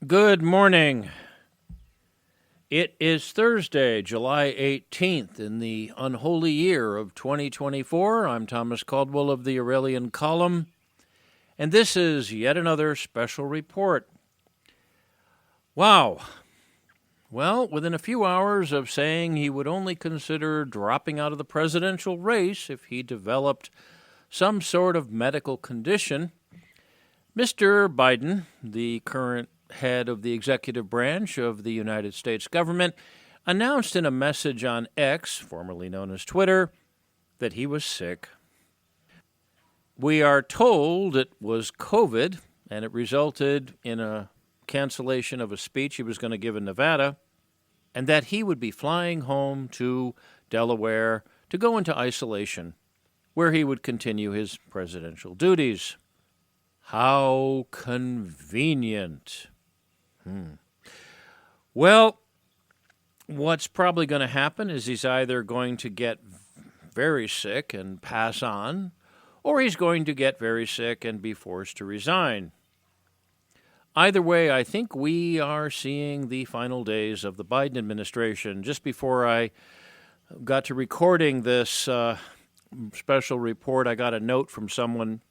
Good morning. It is Thursday, July 18th, in the unholy year of 2024. I'm Thomas Caldwell of the Aurelian Column, and this is yet another special report. Wow. Well, within a few hours of saying he would only consider dropping out of the presidential race if he developed some sort of medical condition, Mr. Biden, the current head of the executive branch of the United States government, announced in a message on X, formerly known as Twitter, that he was sick. We are told it was COVID, and it resulted in a cancellation of a speech he was going to give in Nevada, and that he would be flying home to Delaware to go into isolation, where he would continue his presidential duties. How convenient. Well, what's probably going to happen is he's either going to get very sick and pass on, or he's going to get very sick and be forced to resign. Either way, I think we are seeing the final days of the Biden administration. Just before I got to recording this special report, I got a note from someone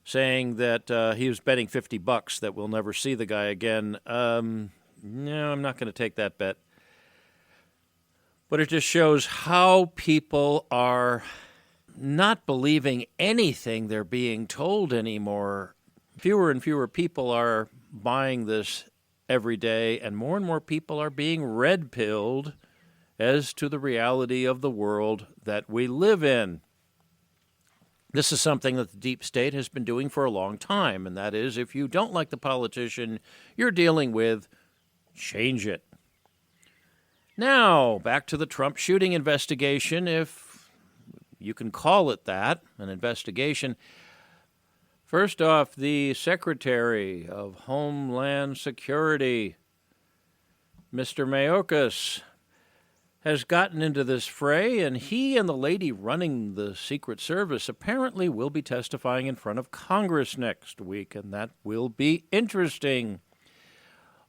saying that he was betting $50 that we'll never see the guy again. No, I'm not going to take that bet. But it just shows how people are not believing anything they're being told anymore. Fewer and fewer people are buying this every day, and more people are being red-pilled as to the reality of the world that we live in. This is something that the deep state has been doing for a long time, and that is, if you don't like the politician you're dealing with, change it. Now, back to the Trump shooting investigation, if you can call it that, an investigation. First off, the Secretary of Homeland Security, Mr. Mayorkas, has gotten into this fray, and he and the lady running the Secret Service apparently will be testifying in front of Congress next week, and that will be interesting.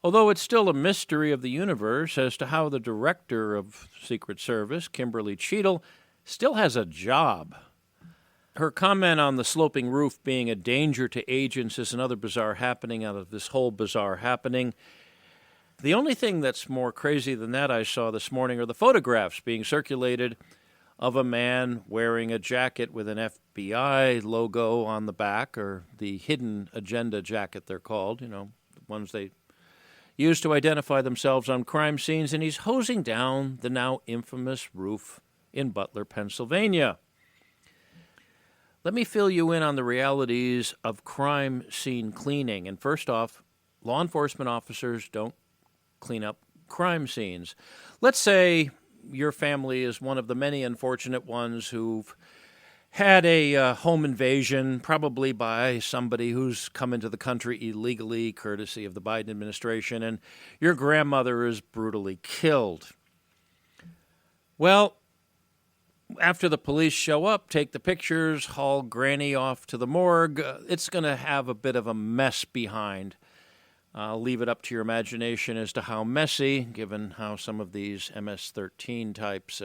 Although it's still a mystery of the universe as to how the director of Secret Service, Kimberly Cheadle, still has a job. Her comment on the sloping roof being a danger to agents is another bizarre happening out of this whole bizarre happening. The only thing that's more crazy than that I saw this morning are the photographs being circulated of a man wearing a jacket with an FBI logo on the back, or the hidden agenda jacket they're called, the ones they use to identify themselves on crime scenes, and he's hosing down the now infamous roof in Butler, Pennsylvania. Let me fill you in on the realities of crime scene cleaning. And first off, law enforcement officers don't clean up crime scenes. Let's say your family is one of the many unfortunate ones who've had a home invasion, probably by somebody who's come into the country illegally, courtesy of the Biden administration, and your grandmother is brutally killed. Well, after the police show up, take the pictures, haul Granny off to the morgue, it's going to have a bit of a mess behind. I'll leave it up to your imagination as to how messy, given how some of these MS-13 types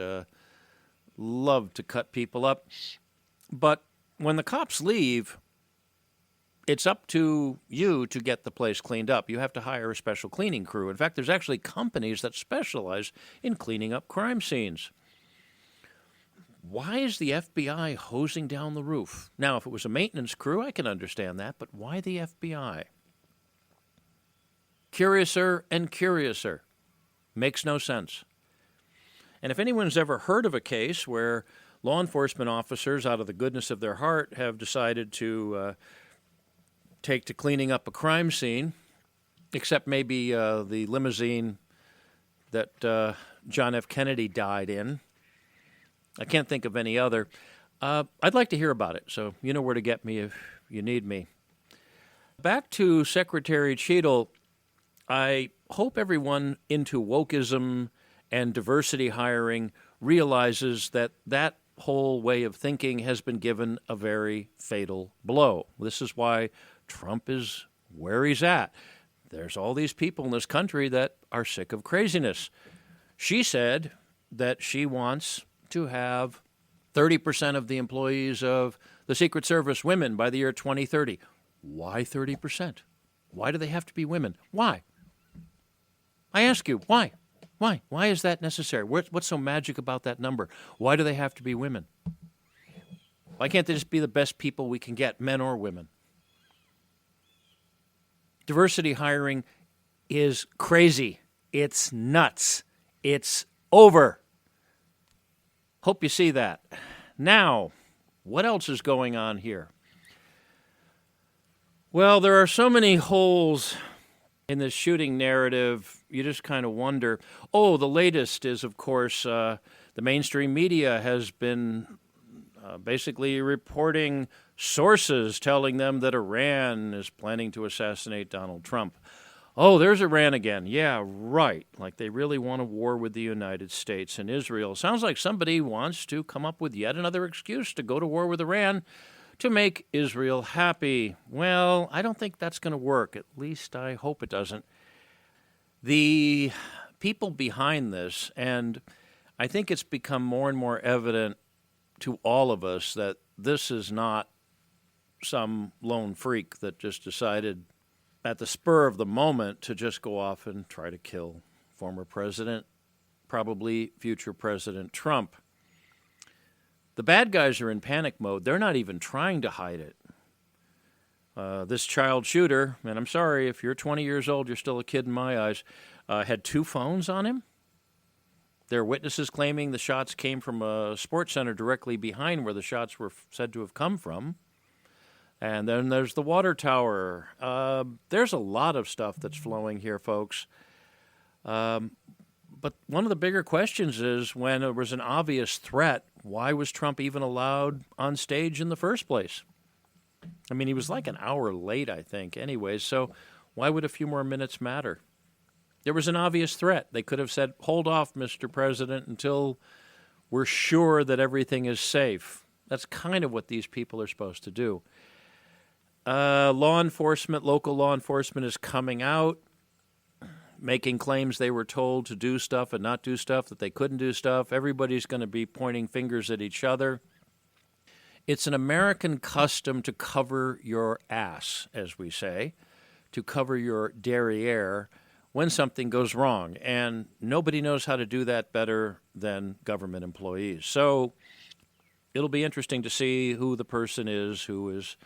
love to cut people up. But when the cops leave, it's up to you to get the place cleaned up. You have to hire a special cleaning crew. In fact, there's actually companies that specialize in cleaning up crime scenes. Why is the FBI hosing down the roof? Now, if it was a maintenance crew, I can understand that, but why the FBI? Curiouser and curiouser. Makes no sense. And if anyone's ever heard of a case where law enforcement officers, out of the goodness of their heart, have decided to take to cleaning up a crime scene, except maybe the limousine that John F. Kennedy died in, I can't think of any other. I'd like to hear about it, so you know where to get me if you need me. Back to Secretary Cheadle, I hope everyone into wokeism and diversity hiring realizes that that whole way of thinking has been given a very fatal blow. This is why Trump is where he's at. there's all these people in this country that are sick of craziness. She said that she wants to have 30% of the employees of the Secret Service women by the year 2030. Why 30%? Why do they have to be women? Why? I ask you, why? Why? Why is that necessary? What's so magic about that number? Why do they have to be women? Why can't they just be the best people we can get, men or women? Diversity hiring is crazy. It's nuts. It's over. Hope you see that. Now, what else is going on here? Well, there are so many holes in this shooting narrative, you just kind of wonder. Oh, the latest is, of course, the mainstream media has been basically reporting sources telling them that Iran is planning to assassinate Donald Trump. Oh, there's Iran again. Yeah, right. Like they really want a war with the United States and Israel. Sounds like somebody wants to come up with yet another excuse to go to war with Iran to make Israel happy. Well, I don't think that's going to work. At least I hope it doesn't. The people behind this, and I think it's become more and more evident to all of us that this is not some lone freak that just decided at the spur of the moment to just go off and try to kill former president, probably future President Trump. The bad guys are in panic mode. They're not even trying to hide it. This child shooter, and I'm sorry, if you're 20 years old, you're still a kid in my eyes, had 2 phones on him. There are witnesses claiming the shots came from a sports center directly behind where the shots were said to have come from. And then there's the water tower. There's a lot of stuff that's flowing here, folks. But one of the bigger questions is when there was an obvious threat, why was Trump even allowed on stage in the first place? I mean, he was like an hour late, I think, anyways, so why would a few more minutes matter? There was an obvious threat. They could have said, hold off, Mr. President, until we're sure that everything is safe. That's kind of what these people are supposed to do. Law enforcement, local law enforcement is coming out, making claims they were told to do stuff and not do stuff, that they couldn't do stuff. Everybody's going to be pointing fingers at each other. It's an American custom to cover your ass, as we say, to cover your derriere when something goes wrong. And nobody knows how to do that better than government employees. So it'll be interesting to see who the person is who is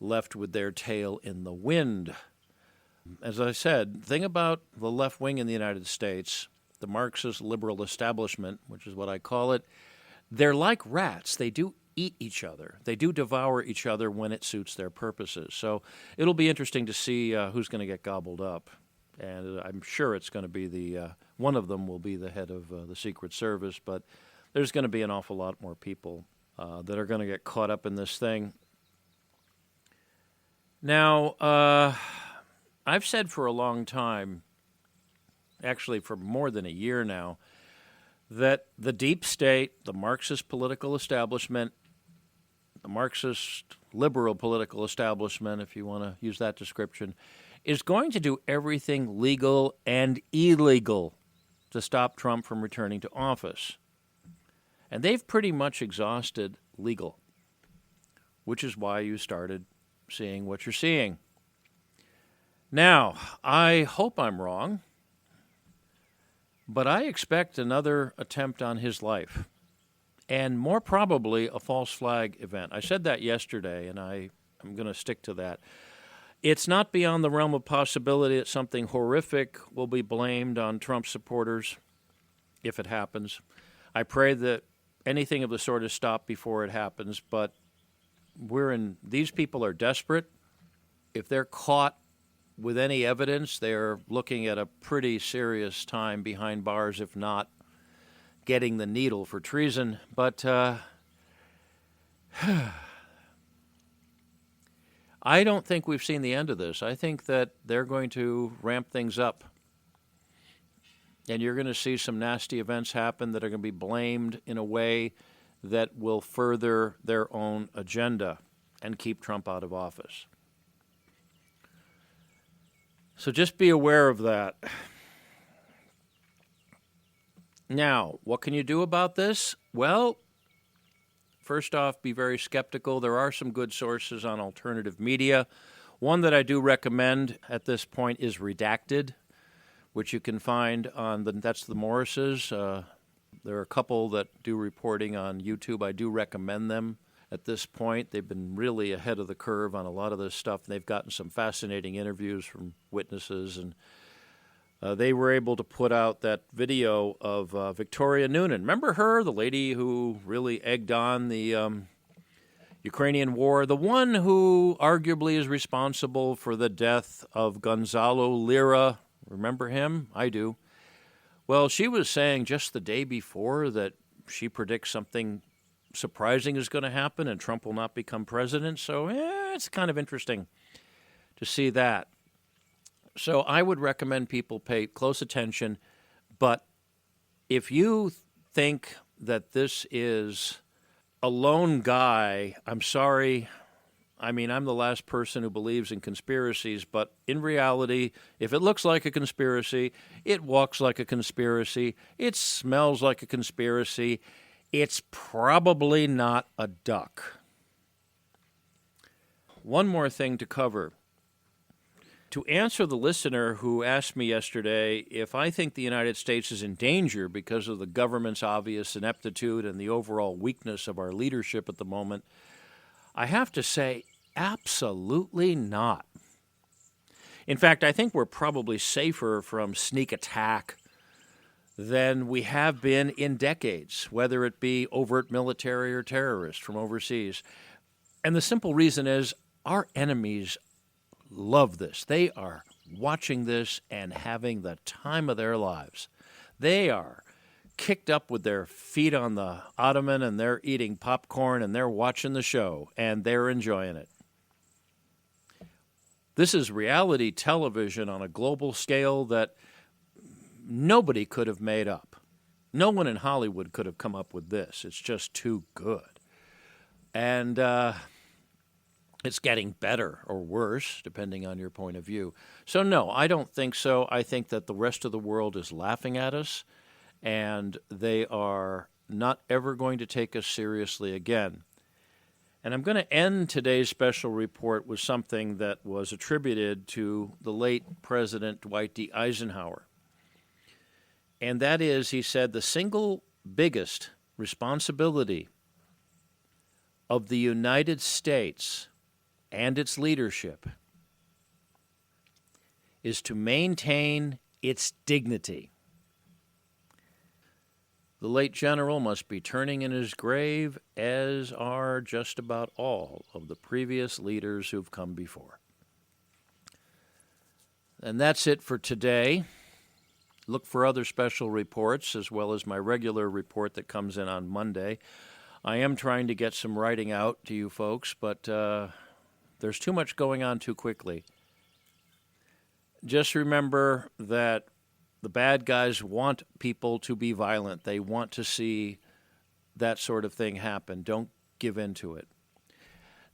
left with their tail in the wind. As I said, the thing about the left wing in the United States, the Marxist liberal establishment, which is what I call it, they're like rats. They do eat each other. They do devour each other when it suits their purposes. So it'll be interesting to see who's going to get gobbled up. And I'm sure it's going to be one of them will be the head of the Secret Service, but there's going to be an awful lot more people that are going to get caught up in this thing. Now, I've said for a long time, actually for more than a year now, that the deep state, the Marxist political establishment, the Marxist liberal political establishment, if you want to use that description, is going to do everything legal and illegal to stop Trump from returning to office. And they've pretty much exhausted legal, which is why you started seeing what you're seeing. Now, I hope I'm wrong, but I expect another attempt on his life, and more probably a false flag event. I said that yesterday, and I'm going to stick to that. It's not beyond the realm of possibility that something horrific will be blamed on Trump supporters if it happens. I pray that anything of the sort is stopped before it happens, but these people are desperate. If they're caught with any evidence, they're looking at a pretty serious time behind bars, if not getting the needle for treason. But I don't think we've seen the end of this. I think that they're going to ramp things up. And you're going to see some nasty events happen that are going to be blamed in a way that will further their own agenda and keep Trump out of office. So just be aware of that. Now, what can you do about this? Well, first off, be very skeptical. There are some good sources on alternative media. One that I do recommend at this point is Redacted, which you can find on that's the Morrises. There are a couple that do reporting on YouTube. I do recommend them at this point. They've been really ahead of the curve on a lot of this stuff. They've gotten some fascinating interviews from witnesses, and they were able to put out that video of Victoria Nuland. Remember her, the lady who really egged on the Ukrainian war, the one who arguably is responsible for the death of Gonzalo Lira. Remember him? I do. Well, she was saying just the day before that she predicts something surprising is going to happen and Trump will not become president. So it's kind of interesting to see that. So I would recommend people pay close attention. But if you think that this is a lone guy, I'm sorry. I mean, I'm the last person who believes in conspiracies, but in reality, if it looks like a conspiracy, it walks like a conspiracy, it smells like a conspiracy, it's probably not a duck. One more thing to cover. To answer the listener who asked me yesterday if I think the United States is in danger because of the government's obvious ineptitude and the overall weakness of our leadership at the moment, I have to say, absolutely not. In fact, I think we're probably safer from sneak attack than we have been in decades, whether it be overt military or terrorists from overseas. And the simple reason is our enemies love this. They are watching this and having the time of their lives. They are kicked up with their feet on the ottoman and they're eating popcorn and they're watching the show and they're enjoying it. This is reality television on a global scale that nobody could have made up. No one in Hollywood could have come up with this. It's just too good. And it's getting better or worse, depending on your point of view. So no, I don't think so. I think that the rest of the world is laughing at us, and they are not ever going to take us seriously again. And I'm going to end today's special report with something that was attributed to the late President Dwight D. Eisenhower. And that is, he said, the single biggest responsibility of the United States and its leadership is to maintain its dignity. The late general must be turning in his grave, as are just about all of the previous leaders who've come before. And that's it for today. Look for other special reports, as well as my regular report that comes in on Monday. I am trying to get some writing out to you folks, but there's too much going on too quickly. Just remember that the bad guys want people to be violent. They want to see that sort of thing happen. Don't give in to it.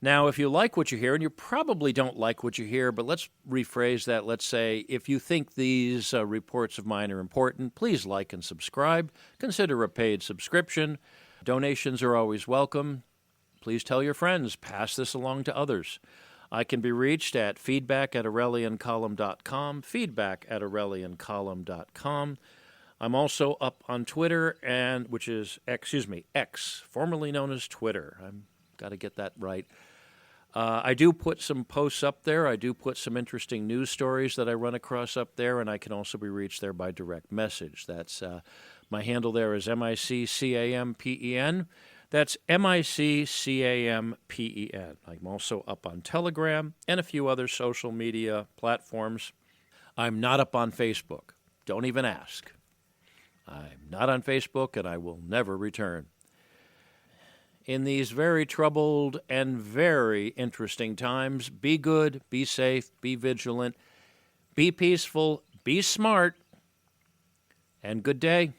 Now, if you like what you hear, and you probably don't like what you hear, but let's rephrase that. Let's say if you think these reports of mine are important, please like and subscribe. Consider a paid subscription. Donations are always welcome. Please tell your friends. Pass this along to others. I can be reached at feedback@aureliancolumn.com, feedback@aureliancolumn.com. I'm also up on Twitter, which is X, formerly known as Twitter. I've got to get that right. I do put some posts up there. I do put some interesting news stories that I run across up there, and I can also be reached there by direct message. That's my handle there is MICCAMPEN. That's MICCAMPEN. I'm also up on Telegram and a few other social media platforms. I'm not up on Facebook. Don't even ask. I'm not on Facebook, and I will never return. In these very troubled and very interesting times, be good, be safe, be vigilant, be peaceful, be smart, and good day.